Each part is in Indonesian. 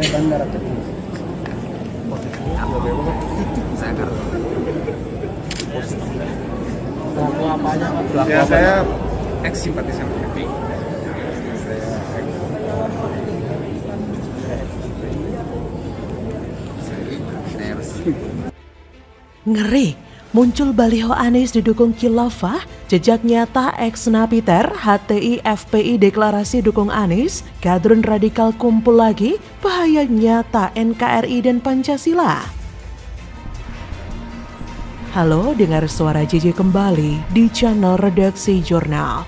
bandar atau di Saya nggak tahu. pelaku apanya Pak? Pelaku Ya, apa? saya ex simpatisan FPI. Saya Ngeri, muncul baliho Anies didukung khilafah, jejak nyata ex-Napiter, HTI FPI deklarasi dukung Anies, kadrun radikal kumpul lagi, bahaya nyata NKRI dan Pancasila. Halo, dengar suara JJ kembali di channel Redaksi Jurnal.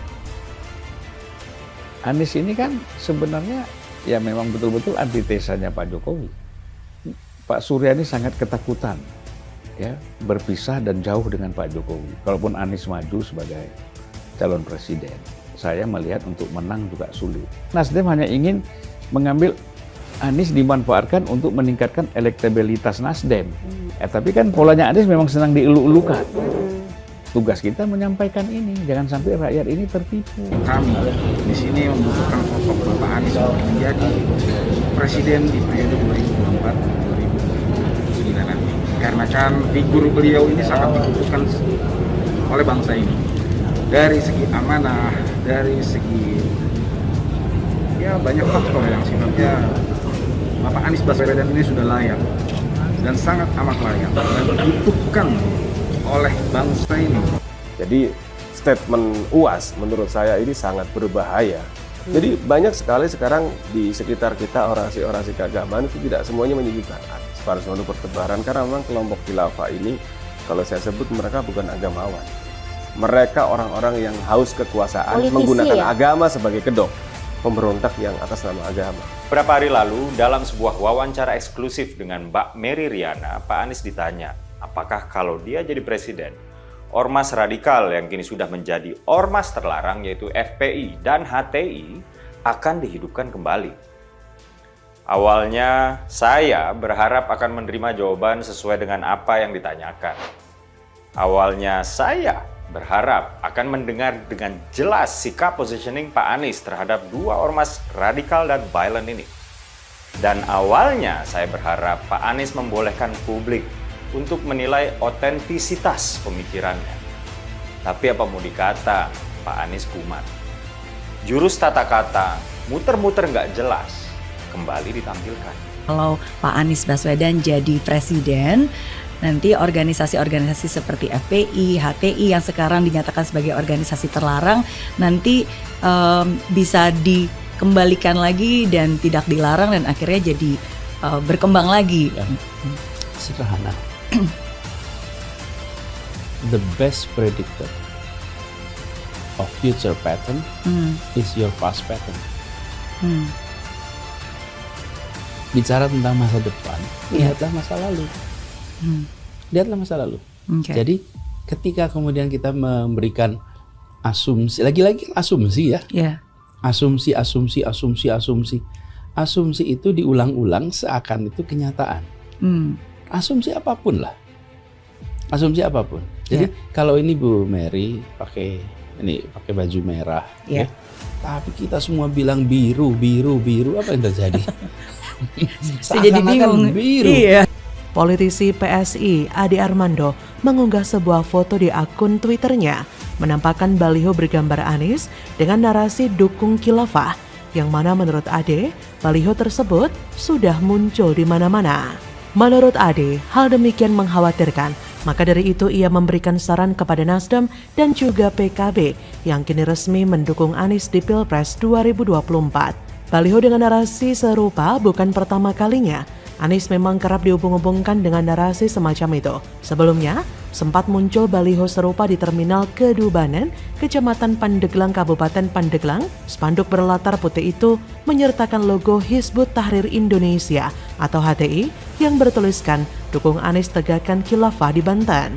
Anies ini kan sebenarnya ya memang betul-betul antitesanya Pak Jokowi. Pak Surya ini sangat ketakutan ya berpisah dan jauh dengan Pak Jokowi. Kalaupun Anies maju sebagai calon presiden, saya melihat untuk menang juga sulit. Nasdem hanya ingin mengambil Anies dimanfaatkan untuk meningkatkan elektabilitas Nasdem. Tapi kan polanya Anies memang senang dielu-elukan. Tugas kita menyampaikan ini, jangan sampai rakyat ini tertipu. Kami di sini membutuhkan sosok Bapak Anies untuk menjadi presiden di periode 2024-2029 nanti. Karena kan figur beliau ini sangat dibutuhkan oleh bangsa ini. Dari segi amanah, dari segi ya banyak faktor yang sifatnya Bapak Anies Baswedan ini sudah layak dan sangat amat layak dan dibutuhkan oleh bangsa ini. Jadi statement UAS menurut saya ini sangat berbahaya. Jadi banyak sekali sekarang di sekitar kita orasi-orasi keagamaan itu tidak semuanya menyebutkan Anies pada suatu pertebaran karena memang kelompok khilafah ini kalau saya sebut mereka bukan agamawan. Mereka orang-orang yang haus kekuasaan, politisi, menggunakan ya? agama sebagai kedok, pemberontak yang atas nama agama. Beberapa hari lalu, dalam sebuah wawancara eksklusif dengan Mbak Mary Riana, Pak Anies ditanya, apakah kalau dia jadi presiden, ormas radikal yang kini sudah menjadi ormas terlarang yaitu FPI dan HTI akan dihidupkan kembali. Awalnya, saya berharap akan menerima jawaban sesuai dengan apa yang ditanyakan. Awalnya, saya berharap akan mendengar dengan jelas sikap positioning Pak Anies terhadap dua ormas radikal dan violent ini. Dan awalnya saya berharap Pak Anies membolehkan publik untuk menilai otentisitas pemikirannya. Tapi apa mau dikata, Pak Anies kumat. Jurus tata kata, muter-muter nggak jelas, kembali ditampilkan. Kalau Pak Anies Baswedan jadi presiden, nanti organisasi-organisasi seperti FPI, HTI yang sekarang dinyatakan sebagai organisasi terlarang nanti bisa dikembalikan lagi dan tidak dilarang dan akhirnya jadi berkembang lagi. Sederhana. The best predictor of future pattern is your past pattern. Bicara tentang masa depan, lihatlah masa lalu. Lihatlah masa lalu. Okay. Jadi ketika kemudian kita memberikan asumsi, lagi-lagi asumsi ya. Yeah. Asumsi itu diulang-ulang seakan itu kenyataan. Asumsi apapun lah. Asumsi apapun. Jadi kalau ini Bu Mary pakai baju merah, ya. Tapi kita semua bilang biru, apa yang terjadi? Saya jadi bingung. Biru. Iya. Politisi PSI Ade Armando mengunggah sebuah foto di akun Twitternya menampakkan baliho bergambar Anies dengan narasi dukung khilafah yang mana menurut Ade, baliho tersebut sudah muncul di mana-mana. Menurut Ade, hal demikian mengkhawatirkan, maka dari itu ia memberikan saran kepada Nasdem dan juga PKB yang kini resmi mendukung Anies di Pilpres 2024. Baliho dengan narasi serupa bukan pertama kalinya. Anies memang kerap dihubung-hubungkan dengan narasi semacam itu. Sebelumnya, sempat muncul baliho serupa di Terminal Kedubanen, Kecamatan Pandeglang, Kabupaten Pandeglang. Spanduk berlatar putih itu menyertakan logo Hizbut Tahrir Indonesia atau HTI yang bertuliskan dukung Anies tegakkan khilafah di Banten.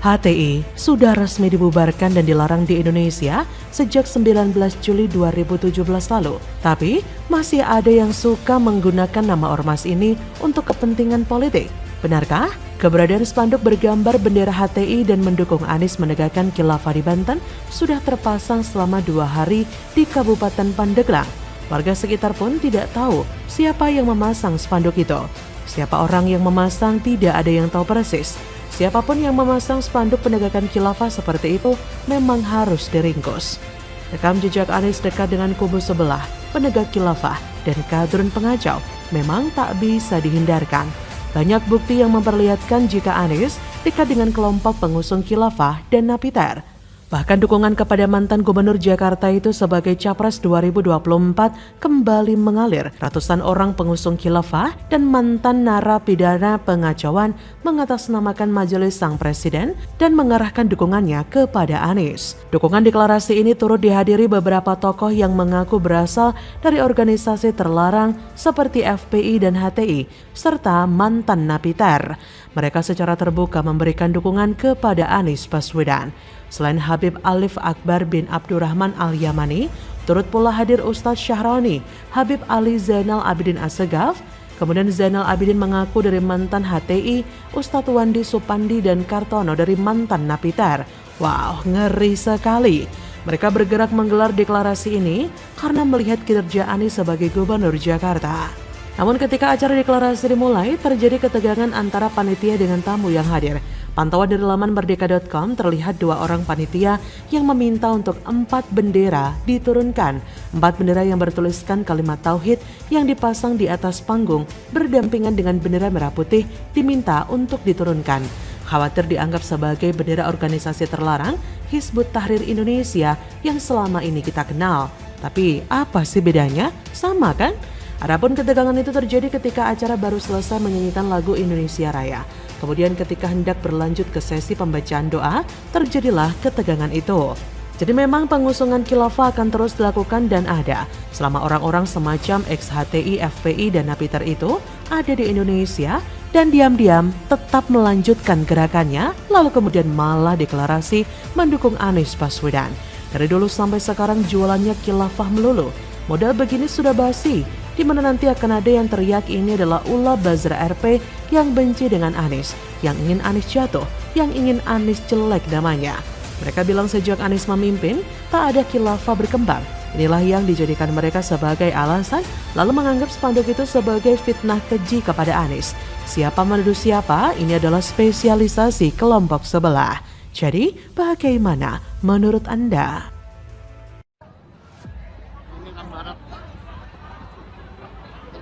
HTI sudah resmi dibubarkan dan dilarang di Indonesia sejak 19 Juli 2017 lalu. Tapi masih ada yang suka menggunakan nama ormas ini untuk kepentingan politik. Benarkah keberadaan spanduk bergambar bendera HTI dan mendukung Anies menegakkan khilafah di Banten sudah terpasang selama 2 hari di Kabupaten Pandeglang? Warga sekitar pun tidak tahu siapa yang memasang spanduk itu. Siapa orang yang memasang tidak ada yang tahu persis. Siapapun yang memasang spanduk penegakan khilafah seperti itu memang harus diringkus. Rekam jejak Anies dekat dengan kubu sebelah, penegak khilafah dan kadrun pengacau memang tak bisa dihindarkan. Banyak bukti yang memperlihatkan jika Anies dekat dengan kelompok pengusung khilafah dan napiter. Bahkan dukungan kepada mantan gubernur Jakarta itu sebagai Capres 2024 kembali mengalir. Ratusan orang pengusung khilafah dan mantan narapidana pengacauan mengatasnamakan majelis sang presiden dan mengarahkan dukungannya kepada Anies. Dukungan deklarasi ini turut dihadiri beberapa tokoh yang mengaku berasal dari organisasi terlarang seperti FPI dan HTI, serta mantan napiter. Mereka secara terbuka memberikan dukungan kepada Anies Baswedan. Selain Habib Alif Akbar bin Abdurrahman Al-Yamani, turut pula hadir Ustadz Syahroni, Habib Ali Zainal Abidin Assegaf. Kemudian Zainal Abidin mengaku dari mantan HTI, Ustadz Wandi Supandi dan Kartono dari mantan napiter. Wow, ngeri sekali. Mereka bergerak menggelar deklarasi ini karena melihat kinerja Anies sebagai gubernur Jakarta. Namun ketika acara deklarasi dimulai, terjadi ketegangan antara panitia dengan tamu yang hadir. Pantauan dari laman merdeka.com terlihat 2 orang panitia yang meminta untuk 4 bendera diturunkan. 4 bendera yang bertuliskan kalimat tauhid yang dipasang di atas panggung berdampingan dengan bendera merah putih diminta untuk diturunkan. Khawatir dianggap sebagai bendera organisasi terlarang Hizbut Tahrir Indonesia yang selama ini kita kenal. Tapi apa sih bedanya? Sama kan? Adapun ketegangan itu terjadi ketika acara baru selesai menyanyikan lagu Indonesia Raya. Kemudian ketika hendak berlanjut ke sesi pembacaan doa, terjadilah ketegangan itu. Jadi memang pengusungan khilafah akan terus dilakukan dan ada selama orang-orang semacam ex-HTI, FPI, dan napiter itu ada di Indonesia dan diam-diam tetap melanjutkan gerakannya, lalu kemudian malah deklarasi mendukung Anies Baswedan. Dari dulu sampai sekarang jualannya khilafah melulu. Modal begini sudah basi, di mana nanti akan ada yang teriak ini adalah ulah buzzer RP yang benci dengan Anies, yang ingin Anies jatuh, yang ingin Anies jelek namanya. Mereka bilang sejak Anies memimpin, tak ada khilafah berkembang. Inilah yang dijadikan mereka sebagai alasan, lalu menganggap spanduk itu sebagai fitnah keji kepada Anies. Siapa menuduh siapa, ini adalah spesialisasi kelompok sebelah. Jadi, bagaimana menurut Anda?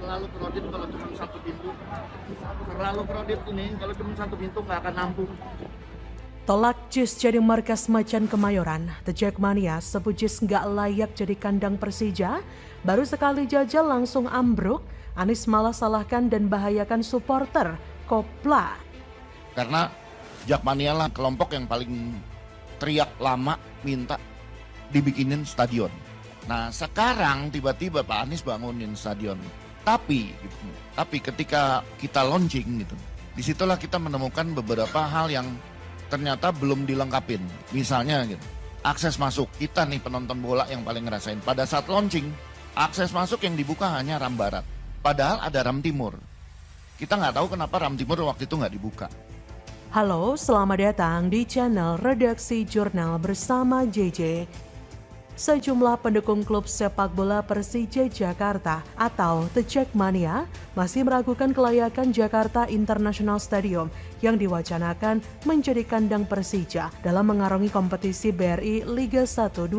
Terlalu kredit kalau cuma satu pintu. Terlalu kredit ini kalau cuma satu pintu nggak akan nampung. Tolak JIS jadi markas macan Kemayoran. The Jackmania sebut JIS nggak layak jadi kandang Persija. Baru sekali jajal langsung ambruk. Anies malah salahkan dan bahayakan supporter. Kopla. Karena Jackmania lah kelompok yang paling teriak lama minta dibikinin stadion. Nah sekarang tiba-tiba Pak Anies bangunin stadion. Tapi ketika kita launching gitu, disitulah kita menemukan beberapa hal yang ternyata belum dilengkapin. Misalnya gitu, akses masuk, kita nih penonton bola yang paling ngerasain. Pada saat launching, akses masuk yang dibuka hanya Ram Barat. Padahal ada Ram Timur. Kita nggak tahu kenapa Ram Timur waktu itu nggak dibuka. Halo, selamat datang di channel Redaksi Jurnal bersama JJ. Sejumlah pendukung klub sepak bola Persija Jakarta atau The Jackmania masih meragukan kelayakan Jakarta International Stadium yang diwacanakan menjadi kandang Persija dalam mengarungi kompetisi BRI Liga 1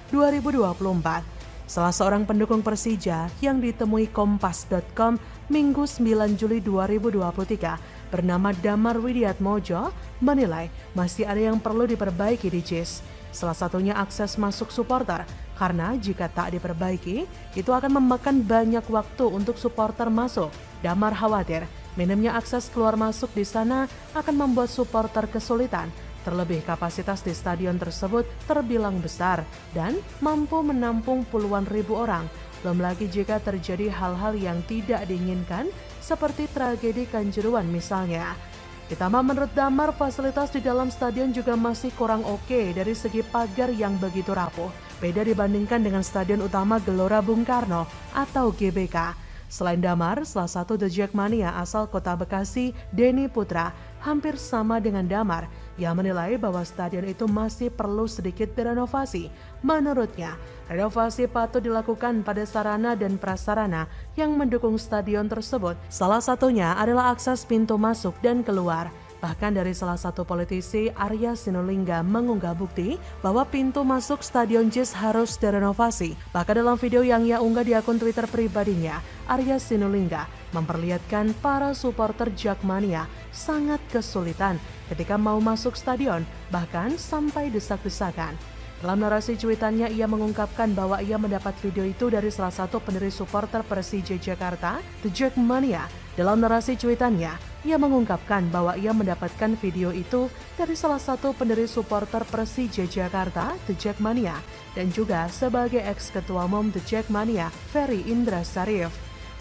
2023-2024. Salah seorang pendukung Persija yang ditemui Kompas.com Minggu 9 Juli 2023 bernama Damar Widiatmojo menilai masih ada yang perlu diperbaiki di JIS. Salah satunya akses masuk supporter, karena jika tak diperbaiki, itu akan memakan banyak waktu untuk supporter masuk. Damar khawatir, minimnya akses keluar masuk di sana akan membuat supporter kesulitan. Terlebih kapasitas di stadion tersebut terbilang besar dan mampu menampung puluhan ribu orang. Belum lagi jika terjadi hal-hal yang tidak diinginkan, seperti tragedi Kanjuruhan misalnya. Ditambah menurut Damar, fasilitas di dalam stadion juga masih kurang oke dari segi pagar yang begitu rapuh. Beda dibandingkan dengan stadion utama Gelora Bung Karno atau GBK. Selain Damar, salah satu The Jackmania asal kota Bekasi, Denny Putra, hampir sama dengan Damar. Ia menilai bahwa stadion itu masih perlu sedikit direnovasi. Menurutnya, renovasi patut dilakukan pada sarana dan prasarana yang mendukung stadion tersebut. Salah satunya adalah akses pintu masuk dan keluar. Bahkan dari salah satu politisi, Arya Sinulinga, mengunggah bukti bahwa pintu masuk Stadion JIS harus direnovasi. Bahkan dalam video yang ia unggah di akun Twitter pribadinya, Arya Sinulinga memperlihatkan para supporter Jakmania sangat kesulitan ketika mau masuk stadion, bahkan sampai desak-desakan. Dalam narasi cuitannya, ia mengungkapkan bahwa ia mendapat video itu dari salah satu pendiri supporter Persija Jakarta, The Jakmania. Dalam narasi cuitannya, ia mengungkapkan bahwa ia mendapatkan video itu dari salah satu pendiri supporter Persija Jakarta, The Jakmania, dan juga sebagai ex-ketua umum The Jakmania, Ferry Indra Sarif.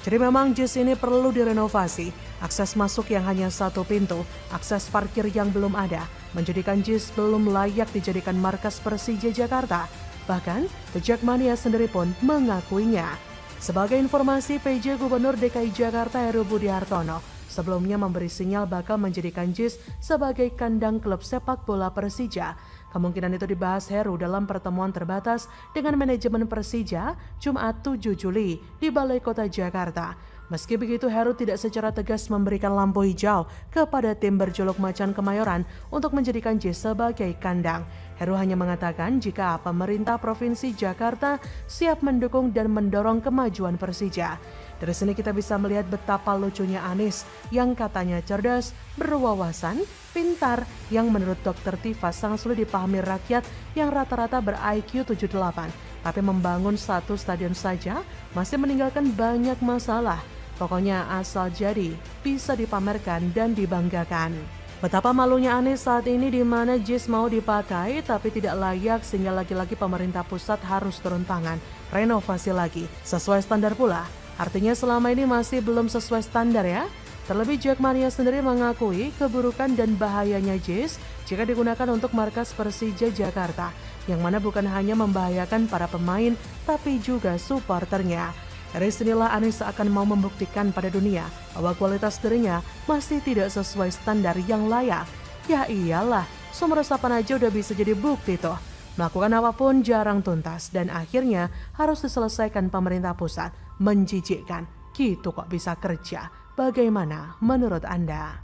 Jadi memang JIS ini perlu direnovasi, akses masuk yang hanya satu pintu, akses parkir yang belum ada, menjadikan JIS belum layak dijadikan markas Persija Jakarta. Bahkan, The Jakmania sendiri pun mengakuinya. Sebagai informasi, PJ Gubernur DKI Jakarta Heru Budi Hartono sebelumnya memberi sinyal bakal menjadikan JIS sebagai kandang klub sepak bola Persija. Kemungkinan itu dibahas Heru dalam pertemuan terbatas dengan manajemen Persija Jumat 7 Juli di Balai Kota Jakarta. Meski begitu, Heru tidak secara tegas memberikan lampu hijau kepada tim berjuluk Macan Kemayoran untuk menjadikan JIS sebagai kandang. Heru hanya mengatakan jika pemerintah Provinsi Jakarta siap mendukung dan mendorong kemajuan Persija. Dari sini kita bisa melihat betapa lucunya Anies yang katanya cerdas, berwawasan, pintar, yang menurut Dr. Tifa sangat sulit dipahami rakyat yang rata-rata ber-IQ 78. Tapi membangun satu stadion saja masih meninggalkan banyak masalah. Pokoknya asal jadi, bisa dipamerkan dan dibanggakan. Betapa malunya Anies saat ini di mana JIS mau dipakai tapi tidak layak sehingga lagi-lagi pemerintah pusat harus turun tangan, renovasi lagi, sesuai standar pula. Artinya selama ini masih belum sesuai standar ya. Terlebih Jakmania sendiri mengakui keburukan dan bahayanya JIS jika digunakan untuk markas Persija Jakarta, yang mana bukan hanya membahayakan para pemain tapi juga supporternya. Dari sinilah Anies akan mau membuktikan pada dunia bahwa kualitas dirinya masih tidak sesuai standar yang layak. Ya iyalah, sumber resapan aja udah bisa jadi bukti toh. Melakukan apapun jarang tuntas dan akhirnya harus diselesaikan pemerintah pusat. Menjijikkan, gitu kok bisa kerja. Bagaimana menurut Anda?